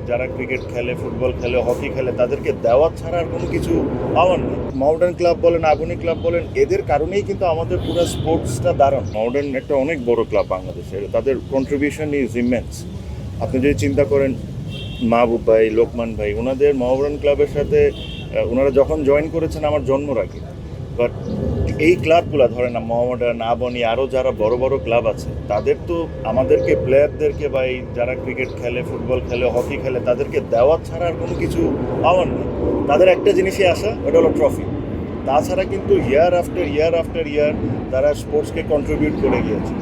যারা ক্রিকেট খেলে, ফুটবল খেলে, হকি খেলে তাদেরকে দেওয়া ছাড়া আর কোনো কিছু পাওয়ার নেই। মডার্ন ক্লাব বলেন, আধুনিক ক্লাব বলেন, এদের কারণেই কিন্তু আমাদের পুরো স্পোর্টসটা দারুণ। মডার্ন একটা অনেক বড় ক্লাব বাংলাদেশের, তাদের কন্ট্রিবিউশন ইজ ইমেন্স। আপনি যদি চিন্তা করেন মাহবুব ভাই, লোকমান ভাই, ওনাদের মডার্ন ক্লাবের সাথে ওনারা যখন জয়েন করেছেন আমার জন্মর আগে, বাট এই ক্লাবগুলো ধরেন না, মোহামেডান, আবনি, আরও যারা বড় বড় ক্লাব আছে তাদের তো আমাদেরকে প্লেয়ারদেরকে বা এই যারা ক্রিকেট খেলে, ফুটবল খেলে, হকি খেলে তাদেরকে দেওয়া ছাড়া আর কোনো কিছু পাওয়ার নেই। তাদের একটা জিনিসই আসা, ওটা হলো ট্রফি। তাছাড়া কিন্তু ইয়ার আফটার ইয়ার তারা স্পোর্টসকে কন্ট্রিবিউট করে গিয়েছে।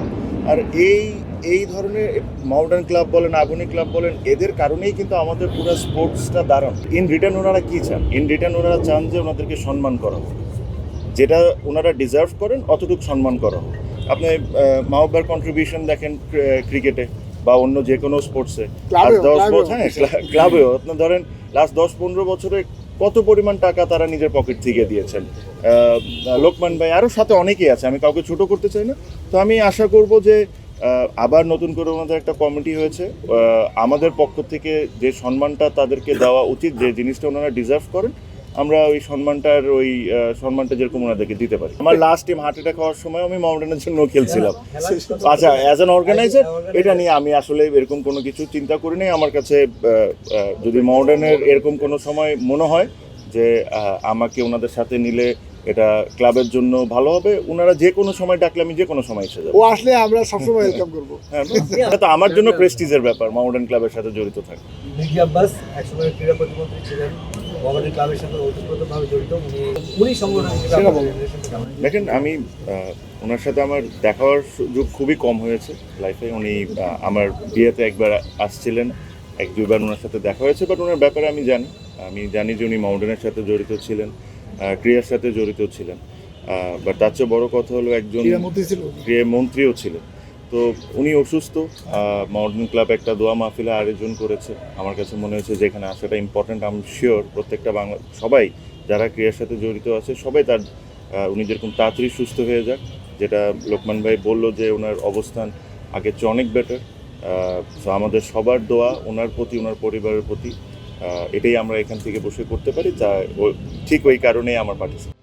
আর এই ধরনের মডার্ন ক্লাব বলেন, আধুনিক ক্লাব বলেন, এদের কারণেই কিন্তু আমাদের পুরো স্পোর্টসটা দারুণ। ইন রিটার্ন ওনারা কী চান? ইন রিটার্ন ওনারা চান যে ওনাদেরকে সম্মান করা হোক, যেটা ওনারা ডিজার্ভ করেন অতটুকু সম্মান করা হোক। আপনি মাহবুবার কন্ট্রিবিউশন দেখেন ক্রিকেটে বা অন্য যে কোনো স্পোর্টসে, হ্যাঁ ক্লাবেও আপনার ধরেন লাস্ট 10-15 বছরে কত পরিমাণ টাকা তারা নিজের পকেট থেকে দিয়েছেন। লোকমান ভাই, আরও সাথে অনেকেই আছে, আমি কাউকে ছোট করতে চাই না। তো আমি আশা করব যে আবার নতুন করে ওনাদের একটা কমিটি হয়েছে, আমাদের পক্ষ থেকে যে সম্মানটা তাদেরকে দেওয়া উচিত, যে জিনিসটা ওনারা ডিজার্ভ করেন, আমরা ওই সম্মানটা যেরকম ওনাদেরকে দিতে পারি। আমার লাস্ট টাইম হার্ট অ্যাটাক হওয়ার সময় আমি মাউন্টেনের জন্য খেলছিলাম। আচ্ছা, অ্যাজ অ্যান অর্গানাইজার এটা নিয়ে আমি আসলে এরকম কোনো কিছু চিন্তা করি নাই। আমার কাছে যদি মাউন্টেনের এরকম কোনো সময় মনে হয় যে আমাকে ওনাদের সাথে নিলে এটা ক্লাবের জন্য ভালো হবে, ওনারা যে কোনো সময় ডাকলে আমি যে কোনো সময় এসে যাবো। ও আসলে আমরা সবসময় ওয়েলকাম করব। হ্যাঁ, এটা তো আমার জন্য প্রেস্টিজের ব্যাপার মাউন্টেন ক্লাবের সাথে জড়িত থাকে। মির্জা আব্বাস একসময় ক্রীড়া প্রতিমন্ত্রী ছিলেন, মোহামেডান ক্লাবের সাথে ওতপ্রোতভাবে জড়িত। উনি সংগঠন দেখেন, আমি ওনার সাথে আমার দেখা হওয়ার সুযোগ খুবই কম হয়েছে লাইফে। উনি আমার বিয়েতে একবার আসছিলেন, 1-2 বার ওনার সাথে দেখা হয়েছে, বাট ওনার ব্যাপারে আমি জানি যে উনি মাউন্টেনের সাথে জড়িত ছিলেন, ক্রীড়ার সাথে জড়িত ছিলেন। বাট তার চেয়ে বড় কথা হলো একজন ক্রীড়ামন্ত্রীও ছিলেন। তো উনি অসুস্থ, মাউন্টেন ক্লাব একটা দোয়া মাহফিলে আয়োজন করেছে। আমার কাছে মনে হয়েছে যে এখানে আসাটা ইম্পর্ট্যান্ট। আমি শিওর প্রত্যেকটা সবাই যারা ক্রীড়ার সাথে জড়িত আছে সবাই উনি যেরকম তাড়াতাড়ি সুস্থ হয়ে যাক, যেটা লোকমান ভাই বললো যে ওনার অবস্থান আগের চেয়ে অনেক বেটার। সো আমাদের সবার দোয়া ওনার প্রতি, ওনার পরিবারের প্রতি, এটাই আমরা এখান থেকে বসে করতে পারি, ঠিক ওই কারণেই আমার পার্টিসিপেট।